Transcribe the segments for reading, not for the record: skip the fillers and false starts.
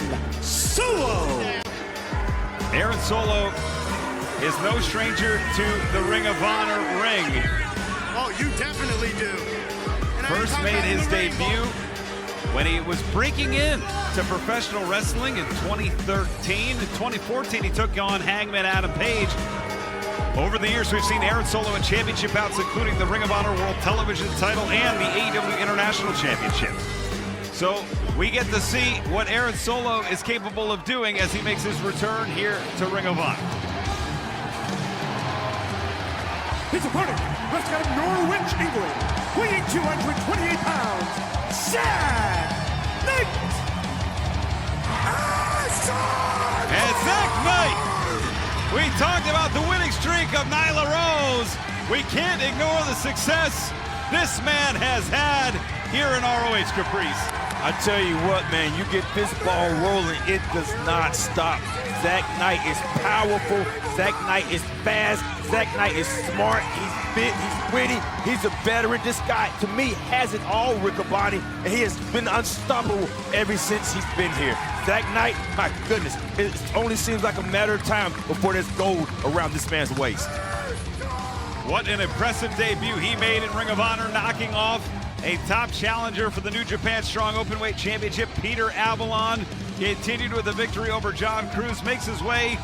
Aaron Solo. Aaron Solo is no stranger to the Ring of Honor ring. Oh, you definitely do. And First made his debut when he was breaking in to professional wrestling in 2013. In 2014, he took on Hangman Adam Page. Over the years, we've seen Aaron Solo in championship bouts, including the Ring of Honor World Television title and the AEW International Championship. So we get to see what Aaron Solo is capable of doing as he makes his return here to Ring of Honor. His opponent, wrestling out of Norwich, England, weighing 228 pounds, Zack Knight! And Zack Knight! We talked about the winning streak of Nyla Rose. We can't ignore the success this man has had here in ROH Caprice. I tell you what, man, you get this ball rolling, it does not stop. Zack Knight is powerful. Zack Knight is fast. Zack Knight is smart. He's fit. He's witty. He's a veteran. This guy, to me, has it all, Riccaboni, and he has been unstoppable ever since he's been here. Zack Knight, my goodness, it only seems like a matter of time before there's gold around this man's waist. What an impressive debut he made in Ring of Honor, knocking off a top challenger for the New Japan Strong Openweight Championship, Peter Avalon. Continued with a victory over John Cruz, makes his way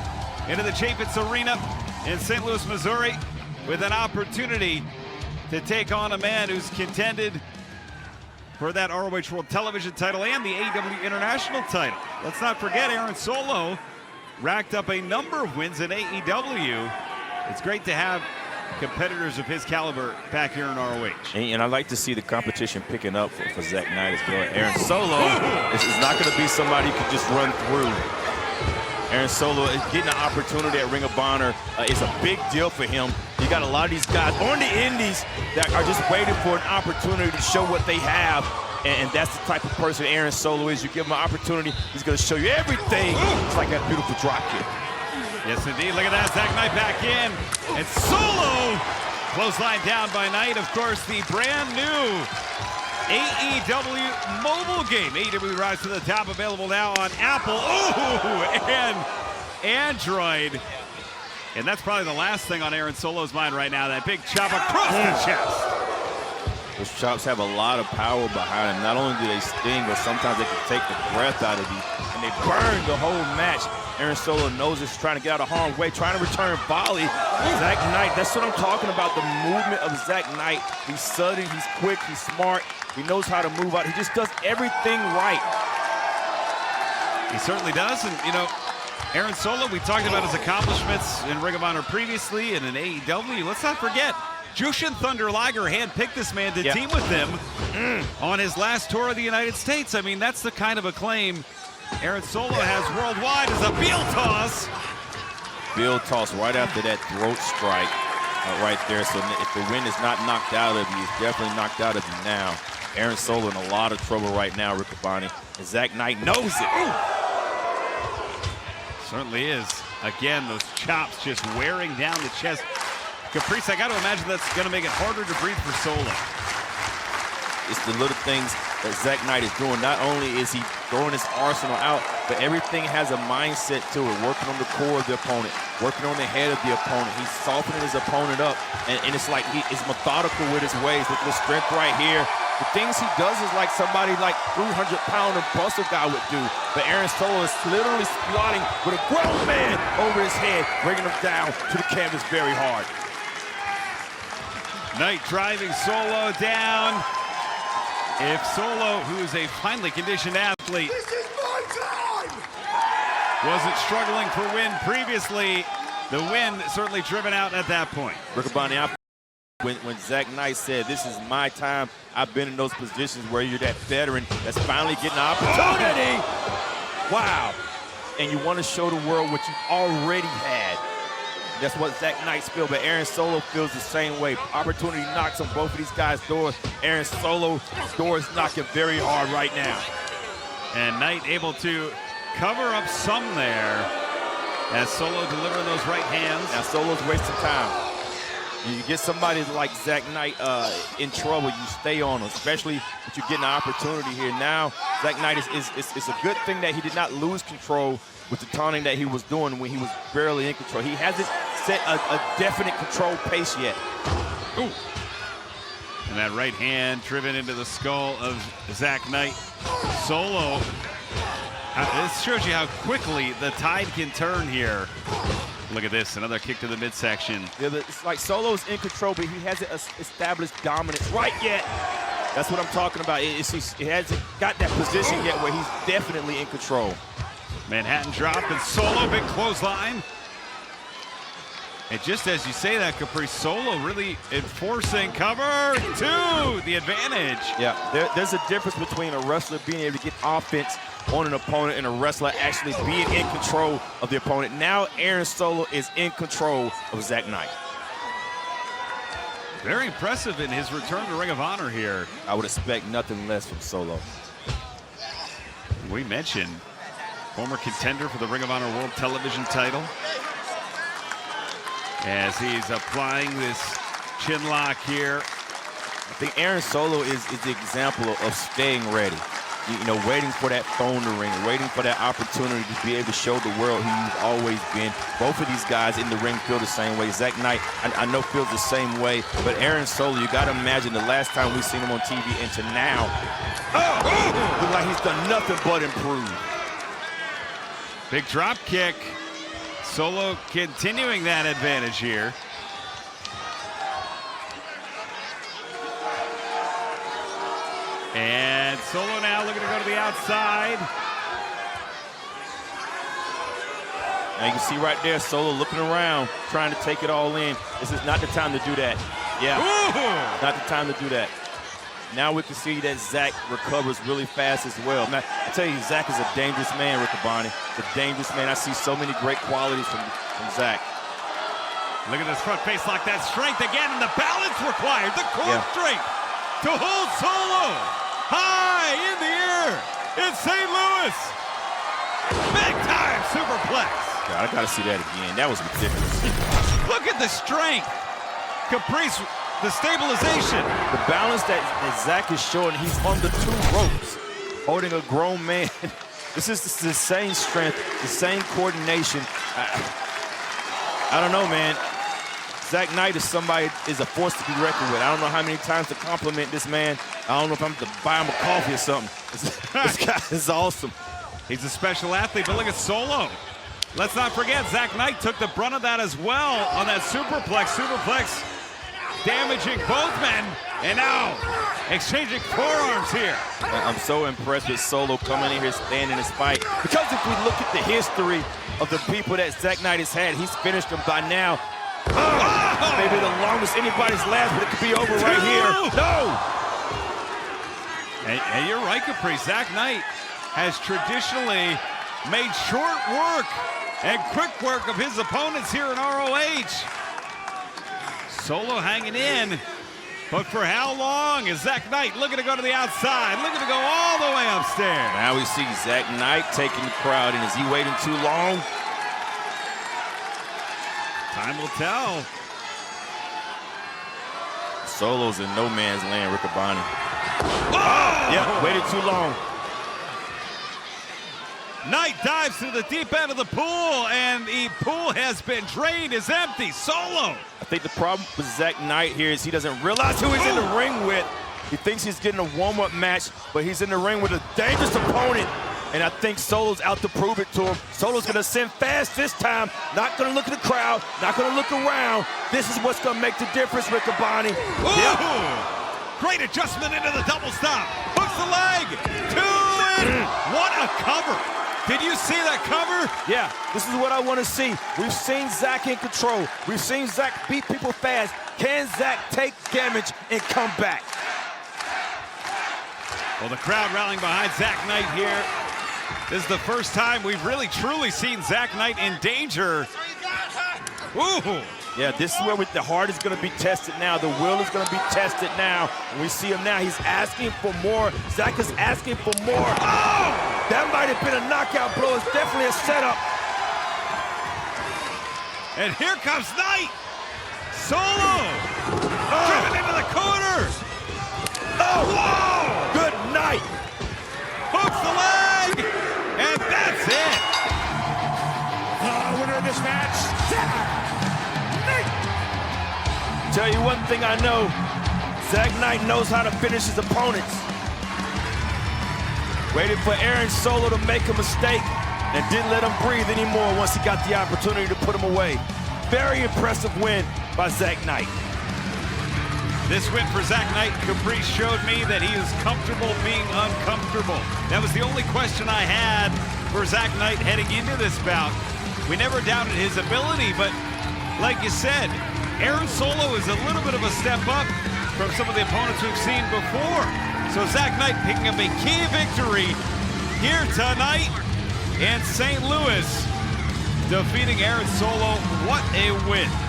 into the Chaffetz Arena in St. Louis, Missouri, with an opportunity to take on a man who's contended for that ROH World Television title and the AEW International title. Let's not forget, Aaron Solo racked up a number of wins in AEW. It's great to have competitors of his caliber back here in ROH. And I like to see the competition picking up for Zack Knight as well. Aaron Solo is not going to be somebody who can just run through. Aaron Solo is getting an opportunity at Ring of Honor. It's a big deal for him. You got a lot of these guys on the indies that are just waiting for an opportunity to show what they have. And that's the type of person Aaron Solo is. You give him an opportunity, he's going to show you everything. It's like that beautiful drop kick. Yes, indeed. Look at that. Zack Knight back in. And Solo clothesline down by Knight. Of course, the brand new AEW mobile game. AEW Rise to the Top, available now on Apple. And Android. And that's probably the last thing on Aaron Solo's mind right now, that big chop across the chest. Those chops have a lot of power behind them. Not only do they sting, but sometimes they can take the breath out of you, and they burn the whole match. Aaron Solo knows it's trying to get out of harm's way, trying to return volley. Zack Knight, that's what I'm talking about, the movement of Zack Knight. He's sudden, he's quick, he's smart. He knows how to move out. He just does everything right. He certainly does, and you know, Aaron Solo, we talked about his accomplishments in Ring of Honor previously and in AEW. Let's not forget, Jushin Thunder Liger handpicked this man to team with him on his last tour of the United States. I mean, that's the kind of acclaim Aaron Solo has worldwide. As a Beal toss. Beal toss right after that throat strike right there. So if the wind is not knocked out of you, it's definitely knocked out of you now. Aaron Solo in a lot of trouble right now, Riccaboni. And Zack Knight knows it. Certainly is. Again, those chops just wearing down the chest. Caprice, I got to imagine that's going to make it harder to breathe for Solo. It's the little things that Zack Knight is doing. Not only is he throwing his arsenal out, but everything has a mindset to it. Working on the core of the opponent, working on the head of the opponent. He's softening his opponent up, and it's like he is methodical with his ways. Look at the strength right here. The things he does is like somebody like 300-pound muscle guy would do. But Aaron Solo is literally squatting with a grown man over his head, bringing him down to the canvas very hard. Knight driving Solo down. If Solo, who is a finely conditioned athlete, wasn't struggling for win previously, the win certainly driven out at that point. Riccaboni, when Zack Knight said, "This is my time," I've been in those positions where you're that veteran that's finally getting an opportunity. Wow. And you want to show the world what you've already had. That's what Zack Knight's feel, but Aaron Solo feels the same way. Opportunity knocks on both of these guys' doors. Aaron Solo's door is knocking very hard right now. And Knight able to cover up some there as Solo delivering those right hands. Now Solo's wasting time. You get somebody like Zach Knight in trouble, you stay on him, especially if you're getting an opportunity here. Now, Zach Knight it's a good thing that he did not lose control with the taunting that he was doing when he was barely in control. He hasn't set a definite control pace yet. Ooh. And that right hand driven into the skull of Zach Knight. Solo. This shows you how quickly the tide can turn here. Look at this, another kick to the midsection. Yeah, it's like Solo's in control, but he hasn't established dominance right yet. That's what I'm talking about. He hasn't got that position yet where he's definitely in control. Manhattan drop and Solo, big clothesline. And just as you say that, Caprice, Solo really enforcing cover to the advantage. Yeah, there's a difference between a wrestler being able to get offense on an opponent and a wrestler actually being in control of the opponent. Now Aaron Solo is in control of Zach Knight. Very impressive in his return to Ring of Honor here. I would expect nothing less from Solo. We mentioned former contender for the Ring of Honor World Television title. As he's applying this chin lock here. I think Aaron Solo is the example of staying ready. You know, waiting for that phone to ring, waiting for that opportunity to be able to show the world who you've always been. Both of these guys in the ring feel the same way. Zach Knight, I know, feels the same way. But Aaron Solo, you got to imagine the last time we've seen him on TV into now. Looks like he's done nothing but improve. Big drop kick. Solo continuing that advantage here. And Solo now looking to go to the outside. Now you can see right there, Solo looking around, trying to take it all in. This is not the time to do that. Yeah, not the time to do that. Now we can see that Zach recovers really fast as well. Man, I tell you, Zach is a dangerous man, Riccaboni. A dangerous man. I see so many great qualities from Zach. Look at this front face lock, that strength again, and the balance required. The core strength to hold Solo high in the air in St. Louis. Big time superplex. God, I gotta see that again. That was ridiculous. Look at the strength. Caprice, the stabilization. The balance that Zach is showing, he's on the two ropes, holding a grown man. This is the same strength, the same coordination. I don't know, man. Zach Knight is a force to be reckoned with. I don't know how many times to compliment this man. I don't know if I'm to buy him a coffee or something. This guy is awesome. He's a special athlete, but look at Solo. Let's not forget, Zach Knight took the brunt of that as well on that superplex. Superplex damaging both men, and now exchanging forearms here. I'm so impressed with Solo coming in here, standing his fight. Because if we look at the history of the people that Zach Knight has had, he's finished them by now. Maybe the longest anybody's last, but it could be over right here. No! And you're right, Caprice. Zach Knight has traditionally made short work and quick work of his opponents here in ROH. Solo hanging in, but for how long is Zach Knight looking to go to the outside, looking to go all the way upstairs? Now we see Zach Knight taking the crowd in. Is he waiting too long? Time will tell. Solo's in no man's land, Riccaboni. Oh! Yeah, waited too long. Knight dives to the deep end of the pool, and the pool has been drained, is empty. Solo. I think the problem with Zach Knight here is he doesn't realize who he's in the ring with. He thinks he's getting a warm-up match, but he's in the ring with a dangerous opponent. And I think Solo's out to prove it to him. Solo's gonna send fast this time. Not gonna look at the crowd, not gonna look around. This is what's gonna make the difference, Riccaboni. Yep. Great adjustment into the double stop. Hooks the leg. 2 in. What a cover. Did you see that cover? Yeah, this is what I want to see. We've seen Zach in control. We've seen Zach beat people fast. Can Zach take damage and come back? Well, the crowd rallying behind Zach Knight here. This is the first time we've really truly seen Zach Knight in danger. Ooh. Yeah, this is where the heart is going to be tested now. The will is going to be tested now. And we see him now. He's asking for more. Zach is asking for more. Oh! That might have been a knockout blow. It's definitely a setup. And here comes Knight. Solo! Driven into the corner! Oh, Whoa! good night. Hooks the leg! And that's it! The winner of this match, Zack Knight. Tell you one thing I know, Zack Knight knows how to finish his opponents. Waited for Aaron Solo to make a mistake and didn't let him breathe anymore once he got the opportunity to put him away. Very impressive win by Zack Knight. This win for Zack Knight, Caprice showed me that he is comfortable being uncomfortable. That was the only question I had for Zack Knight heading into this bout. We never doubted his ability, but like you said, Aaron Solo is a little bit of a step up from some of the opponents we've seen before. So Zack Knight picking up a key victory here tonight in St. Louis, defeating Aaron Solo. What a win.